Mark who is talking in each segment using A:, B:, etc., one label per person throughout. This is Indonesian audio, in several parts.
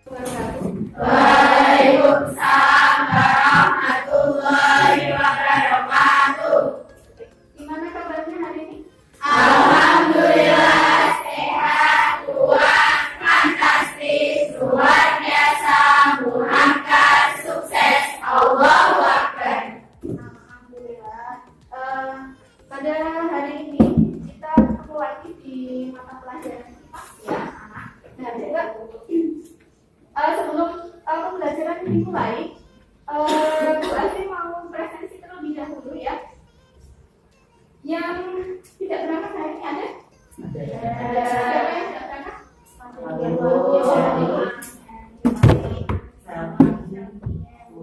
A: Waalaikumsalam warahmatullahi wabarakatuh.
B: Gimana kabarnya hari ini?
A: Alhamdulillah sehat, kuat, fantastis, luar biasa, murahkan, sukses, Allahu Akbar.
B: Alhamdulillah. Pada hari ini kita ketemu lagi di mata pelajaran IPA ya, anak. Nah, juga sebelum pembelajaran dimulai, Bu Asri mau presentasi terlebih dahulu ya. Yang tidak berangkat hari ini ada? Ada. Siapa yang tidak berangkat?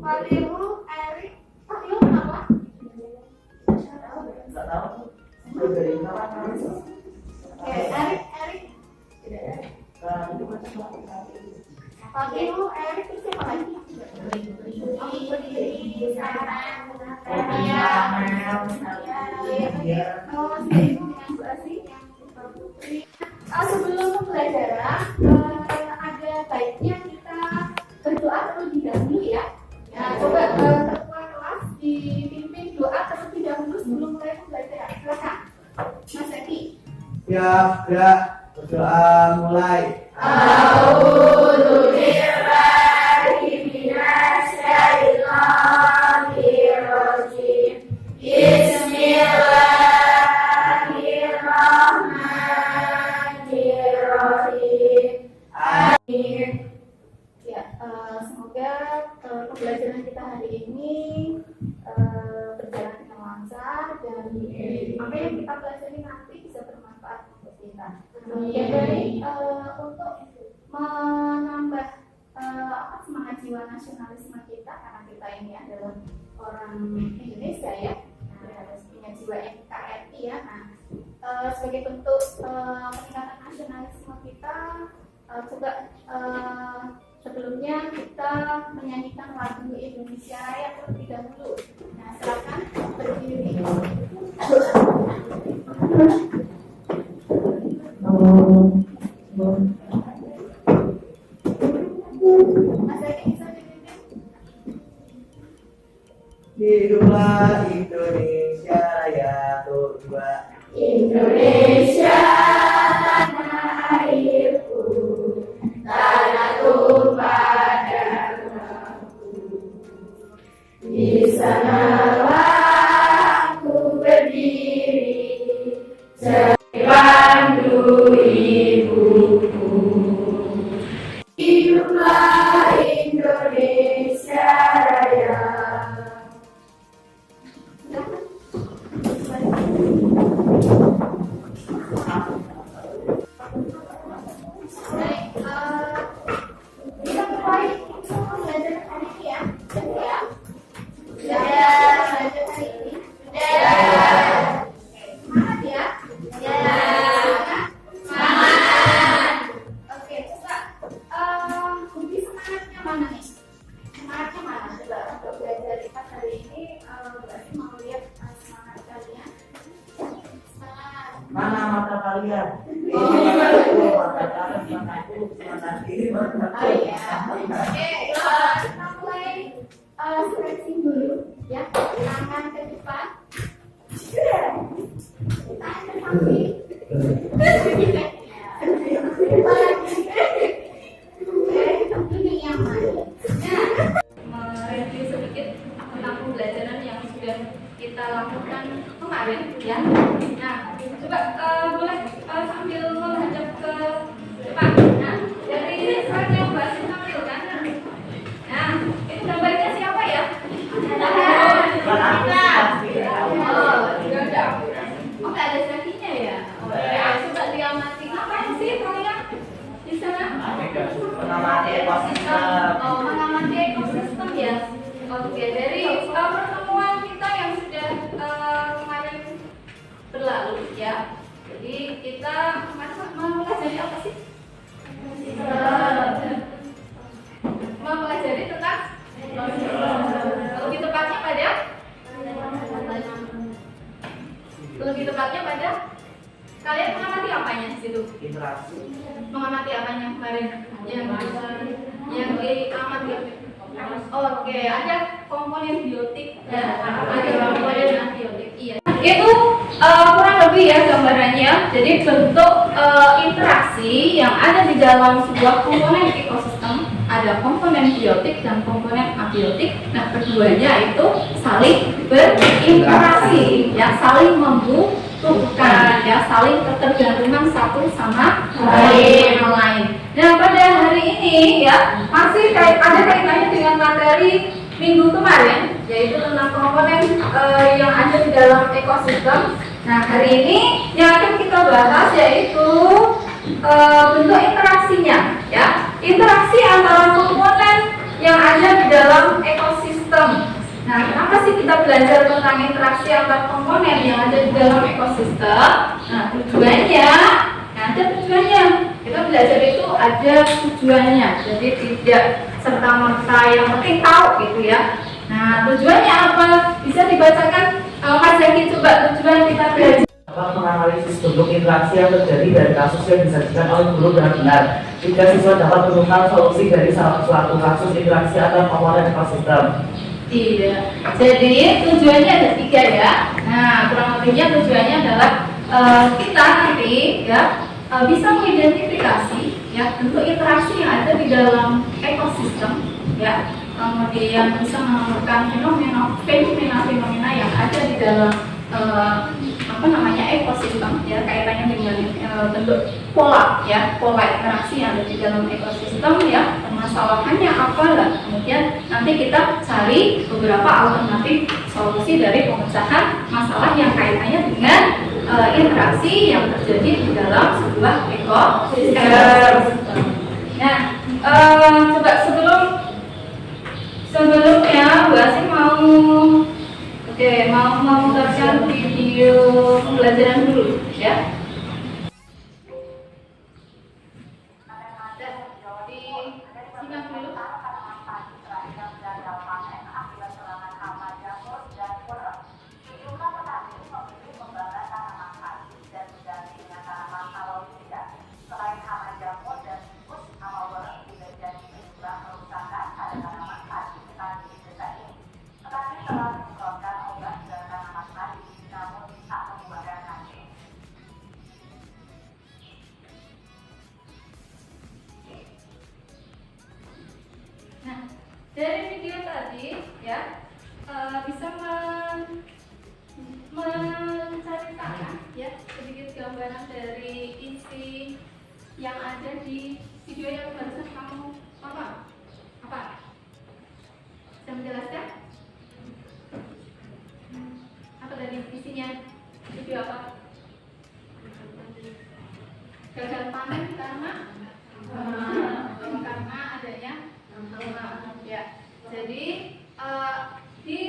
B: Fatihu, Erik. Fatihu kenapa? Oke, Erik. Fatihu, Erik, terus siapa lagi? Sebelum pembelajaran ada baiknya kita berdoa terlebih dahulu ya. Ya, coba ketua kelas dipimpin doa terlebih dahulu sebelum mulai pembelajaran. Silakan, Mas Eki.
C: Siap, gerak, berdoa mulai.
A: A'udzu billahi minasyaitonir rajim. Bismillahirrahmanirrahim. Amin.
B: Ya, semoga pembelajaran kita hari ini berjalan dengan lancar dan apa yang kita pelajari nanti bisa bermanfaat untuk kita. Ya, dari untuk menambah semangat jiwa nasionalisme kita, karena kita ini adalah orang Indonesia ya, harus punya jiwa NKRI ya. Nah, sebagai bentuk peningkatan nasionalisme kita, coba sebelumnya kita menyanyikan lagu Indonesia Raya terlebih dahulu. Nah, silakan berdiri. Mas Eki bisa dipimpin?
C: Hiduplah Indonesia Raya Turdua.
A: Indonesia tanah airku, tanah tumpah darahku. Di sanalah aku berdiri, pandu ibuku. Hiduplah Indonesia Raya.
B: Baik, kita mulai pembelajaran hari ini ya. Ya. Ya, belajar hari ini. Semangat ya. Semangat. Oke, coba bukti semangatnya mana nih? Semangatnya mana? Coba untuk belajar IPA hari ini, berarti mau lihat semangat kalian. Semangat.
C: Mana mata kalian?
B: Oh,
C: Mata kanan, mataku, mata kiri, mata
B: oh iya. Oke, kita mulai stretching dulu ya. Tangan ke depan. Tangan ke samping. Oke, ini yang mana?
D: Mereview sedikit tentang pembelajaran yang sudah kita lakukan kemarin ya. Nah, coba boleh sambil menghadap ke depan. Nah, dari slide yang Mbak Sin tampilkan. Nah, itu gambarnya siapa ya? Oh, nggak ada sakinya ya? Oh ya, coba diamati. Ngapain sih kalian di sana?
C: mengamati ekosistem.
D: Oh, mengamati ekosistem ya. Oke, dari pertemuan kita yang sudah kemarin berlalu ya. Jadi kita kemarin mempelajari apa sih? Mempelajari tentang lebih tepatnya pada kalian mengamati apanya di situ?
C: Interaksi.
D: Mengamati apanya kemarin? yang diamati. Oke, ada komponen biotik dan ada komponen abiotik. Iya. Itu kurang lebih ya gambarannya. Jadi bentuk interaksi yang ada di dalam sebuah komponen ekosistem, ada komponen biotik dan komponen abiotik. Nah, keduanya itu saling berinteraksi, ya, saling membutuhkan, ya, saling ketergantungan satu sama lain. Nah, pada hari ini ya masih ada kaitannya dengan materi minggu kemarin, yaitu tentang komponen yang ada di dalam ekosistem. Nah, hari ini yang akan kita bahas yaitu bentuk interaksinya, ya, interaksi antara komponen yang ada di dalam ekosistem. Nah, kenapa sih kita belajar tentang interaksi antar komponen yang ada di dalam ekosistem? Nah, tujuannya, ada tujuannya. Kita belajar itu ada tujuannya, jadi tidak serta-merta yang penting tahu gitu ya. Nah, tujuannya apa? Bisa dibacakan Mas Zaki, coba tujuan kita belajar.
C: Dapat menganalisis bentuk interaksi yang terjadi dari kasus yang disajikan oleh guru dengan benar. Jika siswa dapat menemukan solusi dari suatu kasus interaksi antar komponen ekosistem.
D: Iya. Jadi tujuannya ada 3 ya. Nah, kurang lebihnya tujuannya adalah kita nanti ya bisa mengidentifikasi ya bentuk interaksi yang ada di dalam ekosistem, ya, kemudian bisa menemukan fenomena yang ada di dalam ekosistem, ya, kaitannya dengan bentuk pola, ya, pola interaksi yang ada di dalam ekosistem, ya, permasalahannya apa lah. Kemudian nanti kita cari beberapa alternatif solusi dari pemecahan masalah yang kaitannya dengan interaksi yang terjadi di dalam sebuah ekosistem. Nah, coba sebelumnya Bu Asim mau memutarkan video pembelajaran dulu, ya. Simak dulu. Nah, dari video tadi ya bisa menceritakan ya sedikit gambaran dari isi yang ada di video yang barusan kamu tonton. Apa? Bisa menjelaskan? Apa dari isinya? Video apa? Gagal panen karena adanya ya. Jadi di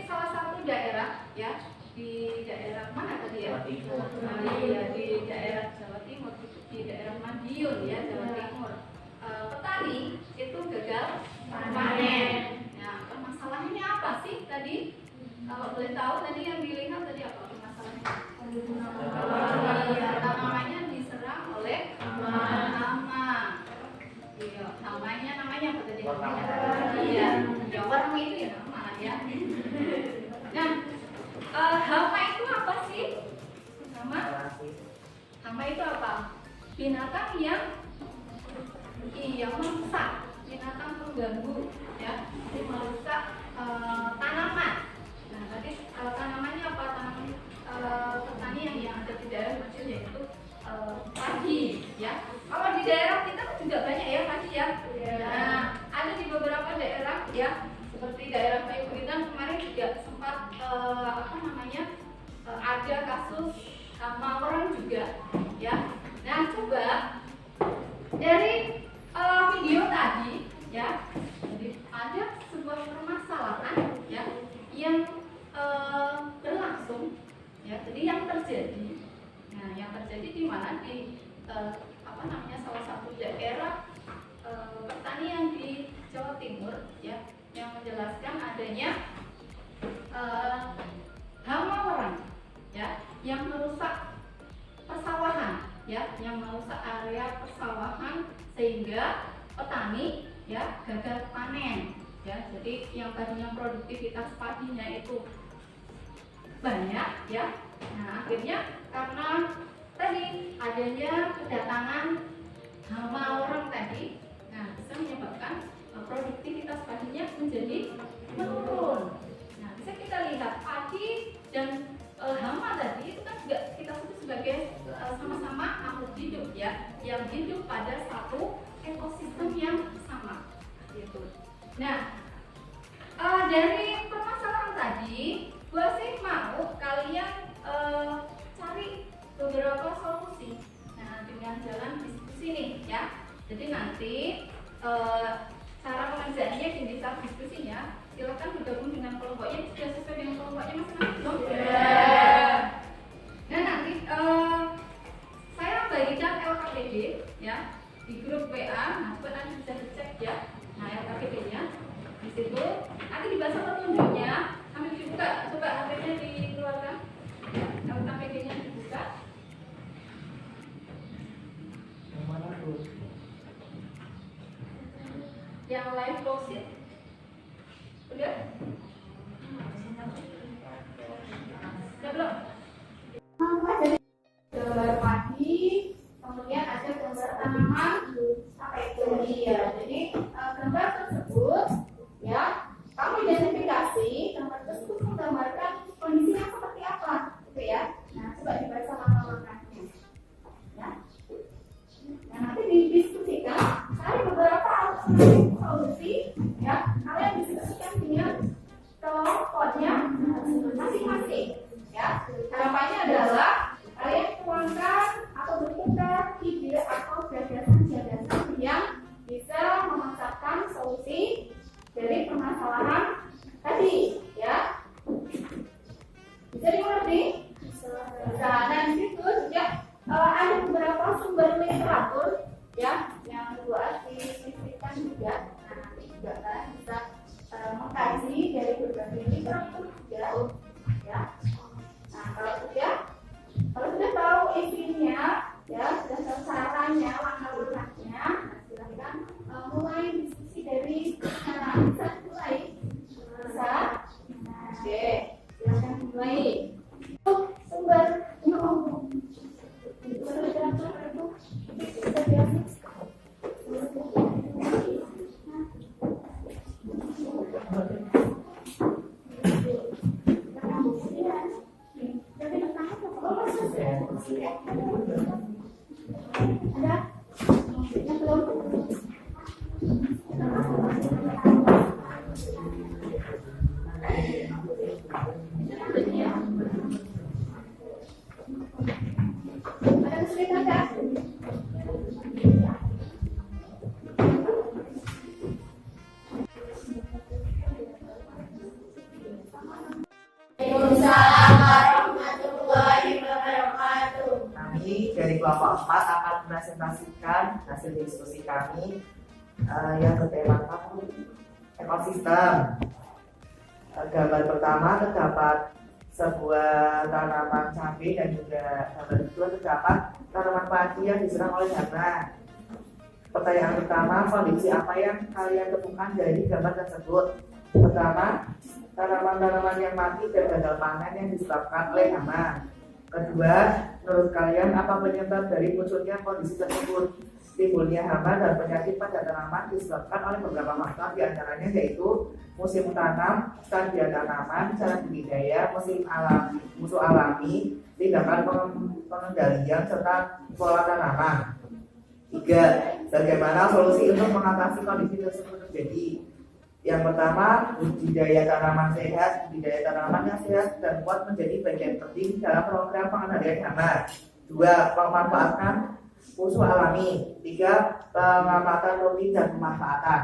D: salah satu daerah, ya, di daerah mana tadi ya? Di daerah Jawa Timur, di daerah Madiun, ya, Jawa Timur. Petani itu gagal panen. Nah, permasalahannya apa sih tadi? Kalau boleh tahu tadi yang dilihat tadi apa permasalahannya? Tanamannya diserang oleh hama. Iya, namanya apa tadi? Iya, warna itu ya nama ya. Nah, hama itu apa sih? Hama itu apa? Binatang yang merusak, binatang pengganggu, ya, merusak tanaman. Nah, tadi tanamannya apa? Tanaman petani yang ada di daerah kecil yaitu padi, ya. Kalau di daerah kita juga banyak ya padi, ya. Nah, ada di beberapa daerah, ya, seperti daerah Payu Buritan kemarin juga sempat ada kasus sama orang juga, ya. Nah, coba dari video tadi, ya, jadi ada sebuah permasalahan, ya, yang berlangsung, ya, jadi yang terjadi. Nah, yang terjadi di mana? Di salah satu daerah pertanian di Jawa Timur, ya, yang menjelaskan adanya hama orang, ya, yang merusak persawahan, ya, yang merusak area persawahan sehingga petani, ya, yang tadinya produktivitas padinya itu banyak ya. Nah akhirnya karena tadi adanya kedatangan hama orang tadi, nah bisa menyebabkan produktivitas padinya menjadi menurun. Nah bisa kita lihat padi dan hama tadi itu kan juga kita sebut sebagai sama-sama makhluk hidup ya, yang hidup pada satu ekosistem yang sama gitu. Nah dari permasalahan tadi, gue sih mau kalian cari beberapa solusi. Nah dengan jalan diskusi nih ya. Jadi nanti cara pengerjaannya di saat diskusinya silakan bergabung dengan kelompoknya. Sudah sesuai dengan kelompoknya masing-masing belum? Nah nanti saya bagikan LKPD ya di grup WA. Nah nanti bisa dicek ya. Nah LKPD-nya di situ nanti dibaca petunjuknya. Sambil dibuka, coba HP-nya dikeluarkan. LKPD-nya dibuka.
C: Yang mana tuh?
D: Yang live closing udah? Udah belum?
B: Gambar padi, kemudian ada gambar tanaman apa itu ya. Jadi gambar tersebut ya kamu identifikasi gambar tersebut menggambarkan kondisinya seperti apa gitu ya. Nah coba dibaca langkah-langkahnya ya. Nah nanti didiskusikan cari beberapa alternatif solusi ya. Kalian diskusikan dengan kelompoknya masing-masing ya. Harapannya adalah kalian tuangkan atau bertukar ide atau gagasan-gagasan yang bisa memasakkan solusi dari permasalahan tadi ya. Bisa dimengerti? Bisa. Dan di situ juga ada beberapa sumber literatur ya yang buat disisipkan juga. Nah nanti juga kalian bisa mengkaji dari berbagai literatur juga ya. Nah kalau sudah tahu isinya ya, sudah tahu caranya, langkah-langkahnya, nah, silahkan mulai diskusi dari sana. Bisa mulai? Bisa? Oke, silahkan mulai. Sumber literatur itu bisa biasa.
C: Kami dari kelompok 4 akan presentasikan hasil diskusi kami yang bertemakan ekosistem. Gambar pertama terdapat sebuah tanaman cabai dan juga gambar kedua terdapat tanaman padi yang diserang oleh hama. Pertanyaan pertama, kondisi apa yang kalian temukan dari gambar tersebut? Pertama, tanaman-tanaman yang mati dan gagal panen yang disebabkan oleh hama. Kedua, menurut kalian apa penyebab dari munculnya kondisi tersebut? Timbulnya hama dan penyakit pada tanaman disebabkan oleh beberapa faktor, diantaranya yaitu musim tanam, stadium tanaman, cara budidaya, musuh alami, tindakan pengendalian serta pola tanaman. 3. Bagaimana solusi untuk mengatasi kondisi tersebut terjadi? Yang pertama, budidaya tanaman sehat. Budidaya tanaman yang sehat dan kuat menjadi bagian penting dalam program pengendalian hama. 2. Memanfaatkan musuh alami. 3. Pengamatan rutin dan pemanfaatan.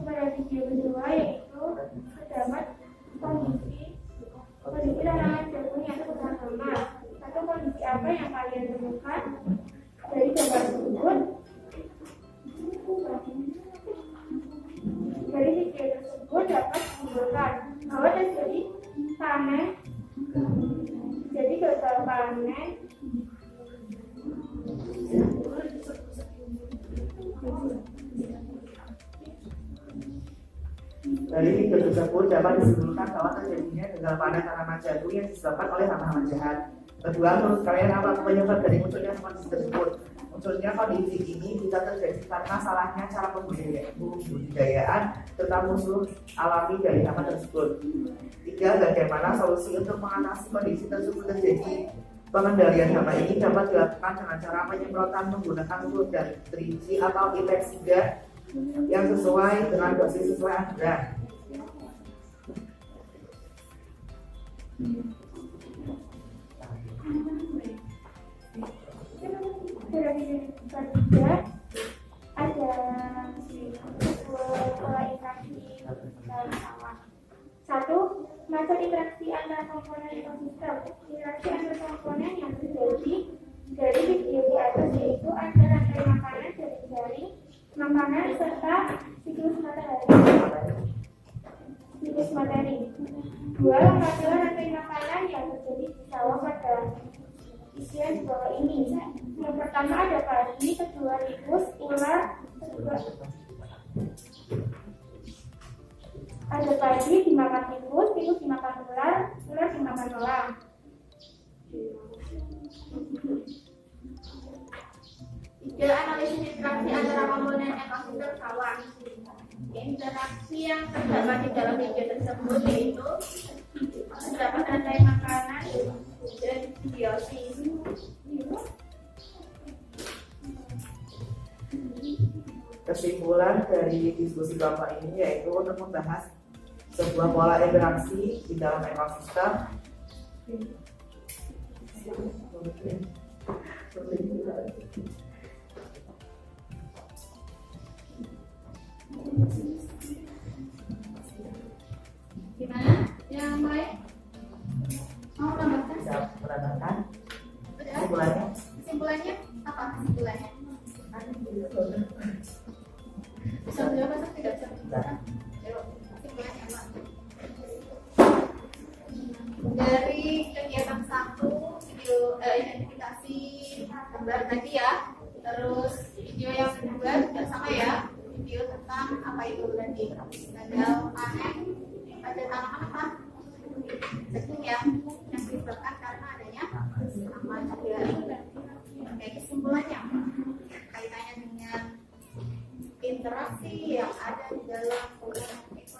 B: Pada video kedua yaitu terdapat kondisi tanaman jagung yang terkena hama. Atau kondisi apa yang kalian temukan dari gambar tersebut? Dari video tersebut dapat menunjukkan bahwa terjadi panen, jadi gagal panen
C: Dari video tersebut dapat disimpulkan bahwa terjadinya gagal panen tanaman jagung yang disebabkan oleh hama-hama jahat. Kedua, menurut kalian apa penyebab dari munculnya kondisi tersebut? Munculnya kondisi ini bisa terjadi karena salahnya cara pembudidayaan serta musuh alami dari hama tersebut. Tiga, bagaimana solusi untuk mengatasi kondisi tersebut terjadi? Pengendalian hama ini dapat dilakukan dengan cara penyemprotan menggunakan fluid dan 3G atau inseksida yang sesuai dengan dosis sesuai aturan.
B: Ketiga, ada pola interaksi dalam sawah. Satu, metode interaksi antar komponen ekosistem. Interaksi antar komponen yang terjadi dari video di atas yaitu ada rantai makanan dari jaring, makanan serta siklus matahari. Siklus materi. Dua, lembaga rantai makanan yang terjadi di sawah pada isian di bawah ini. Yang pertama ada padi, kedua tikus, ular, ada padi dimakan tikus, tikus dimakan ular, ular dimakan elang. Tiga, analisis interaksi antara komponen ekosistem sawah. Interaksi yang terdapat di dalam video tersebut yaitu terdapat rantai makanan dan simbiosis.
C: Kesimpulan dari diskusi kelompok ini yaitu untuk membahas sebuah pola interaksi di dalam ekosistem.
B: Gimana? Yang lain? Mau tambahkan?
C: Bisa menambahkan
B: Udah?
C: kesimpulannya.
B: Kesimpulannya apa? Kesimpulannya? Bisa menjawab atau tidak bisa menjawab? Ayo, kesimpulannya apa? Dari kegiatan satu, video identifikasi gambar tadi ya. Terus video yang kedua juga sama ya. Video tentang apa itu tadi gagal panen pada tanaman apa? Jagung ya, yang disebabkan karena adanya hama jaring. Oke, kesimpulannya kaitannya dengan interaksi yang ada di dalam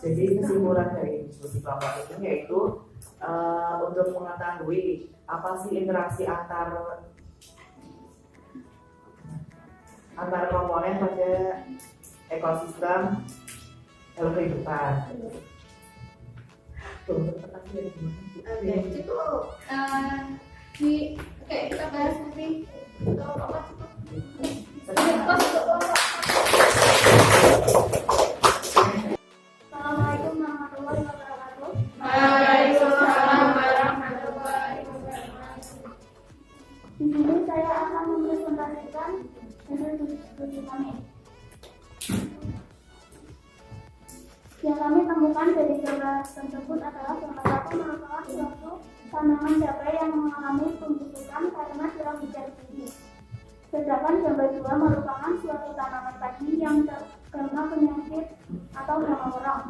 C: Jadi kesimpulan dari diskusi kelompok ini yaitu untuk mengetahui apa sih interaksi antar komponen pada ekosistem dalam kehidupan.
B: Oke, itu oke, kita bahas nanti kelompok Assalamualaikum warahmatullahi wabarakatuh.
A: Waalaikumsalam warahmatullahi wabarakatuh.
B: Di sini saya akan mempresentasikan hasil diskusi kami. Yang kami temukan dari gambar tersebut adalah gambar satu merupakan suatu tanaman cabai yang mengalami pembusukan karena curah hujan tinggi. Sedangkan gambar dua merupakan suatu tanaman padi yang terkena penyakit atau hama merah.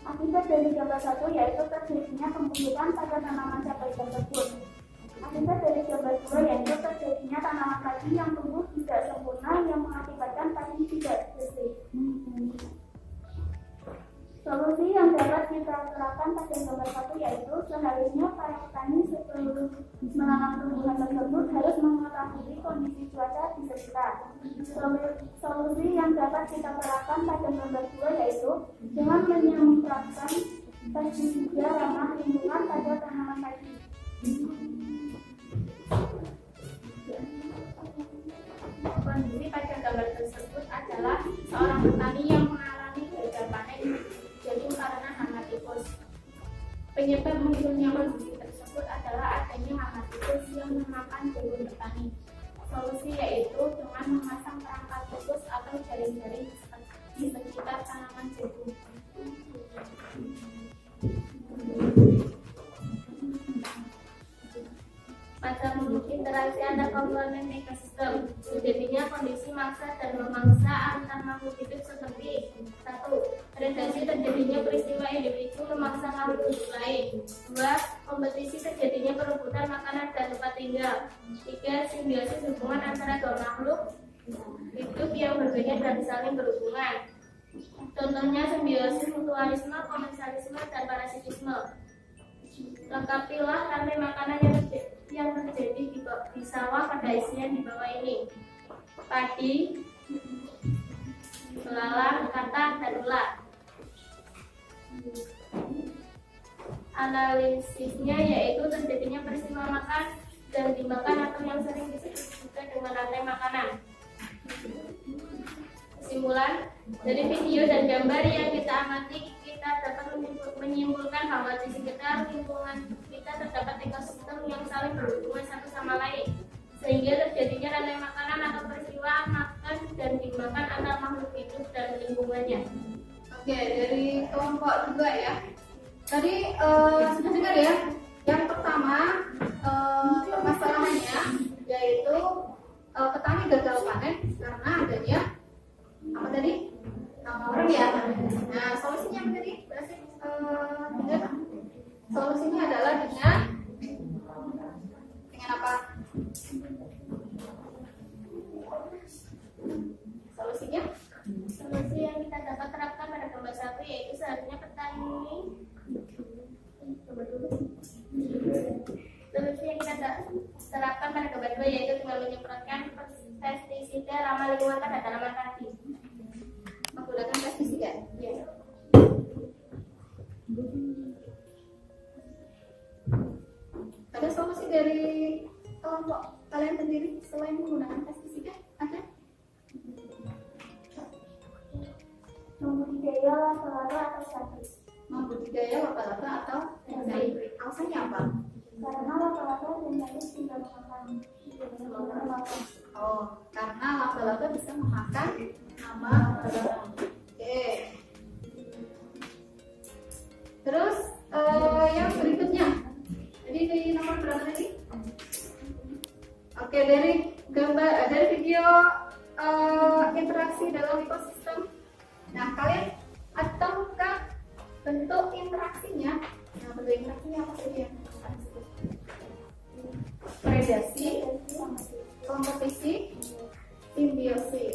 B: Akibat dari gambar satu yaitu terjadinya pembusukan pada tanaman cabai tersebut. Akibat dari gambar dua yaitu terjadinya tanaman padi yang tumbuh tidak sempurna yang mengakibatkan padi tidak bersih. Solusi yang dapat kita terapkan pada gambar satu yaitu seharusnya para petani sebelum menanam tumbuhan tersebut harus mengetahui kondisi cuaca di sekitar. Solusi yang dapat kita terapkan pada gambar dua yaitu dengan menyemprotkan pestisida ramah lingkungan pada tanaman padi. Kondisi pada gambar tersebut adalah seorang petani yang mengalami gagal panen jagung karena hama tikus. Penyebab munculnya kondisi tersebut adalah adanya hama tikus yang memakan jagung petani. Solusi yaitu dengan memasang perangkap tikus atau jaring-jaring di sekitar tanaman jagung. Pada interaksi antar komponen ekosistem, terjadinya kondisi maksa dan memangsa antar makhluk hidup seperti
A: terjadinya peristiwa individu memaksa makhluk hidup lain. 2. Kompetisi terjadinya perebutan makanan dan tempat tinggal. 3. Simbiosis hubungan antara dua makhluk hidup yang berbeda dan saling berhubungan. Contohnya simbiosis mutualisme, komensalisme, dan parasitisme. Lengkapilah rantai makanan yang terjadi di sawah pada isian di bawah ini: padi, belalang, kata, dan ulat. Analisisnya yaitu terjadinya peristiwa makan dan dimakan atau yang sering disebut juga dengan rantai makanan. Kesimpulan, dari video dan gambar yang kita amati, kita dapat menyimpulkan bahwa di sekitar lingkungan kita terdapat ekosistem yang saling berhubungan satu sama lain, sehingga terjadinya rantai makanan atau peristiwa makan dan dimakan antar makhluk hidup dan lingkungannya.
B: Oke, dari kelompok 2 ya. Tadi sudah dengar ya. Yang pertama permasalahannya yaitu petani gagal panen karena adanya apa tadi? Orang ya. Nah, solusinya apa tadi? Berarti solusinya adalah dengan apa? Solusinya?
A: Solusi yang kita dapat terapkan pada gambar 1 yaitu seharusnya petani. Solusi yang kita terapkan pada gambar 2 yaitu dengan menyemprotkan pestisida ramah lingkungan pada tanaman padi.
B: Menggunakan pestisida.
A: Ya.
B: Ada solusi dari kelompok kalian sendiri selain menggunakan pestisida? Ada?
A: Membudidaya laba-laba atau sapi.
B: Membudidaya laba-laba atau hybrid. Alasannya apa?
A: Karena laba-laba jenis tidak memakan.
B: Oh, karena laba-laba bisa memakan hama. Oke. Terus yang berikutnya. Jadi di nomor berapa tadi? Oke, dari gambar dari video interaksi dalam ekosistem. Nah, kalian ataukah bentuk interaksinya? Nah, bentuk interaksinya apa saja yang predasi, kompetisi, simbiosis.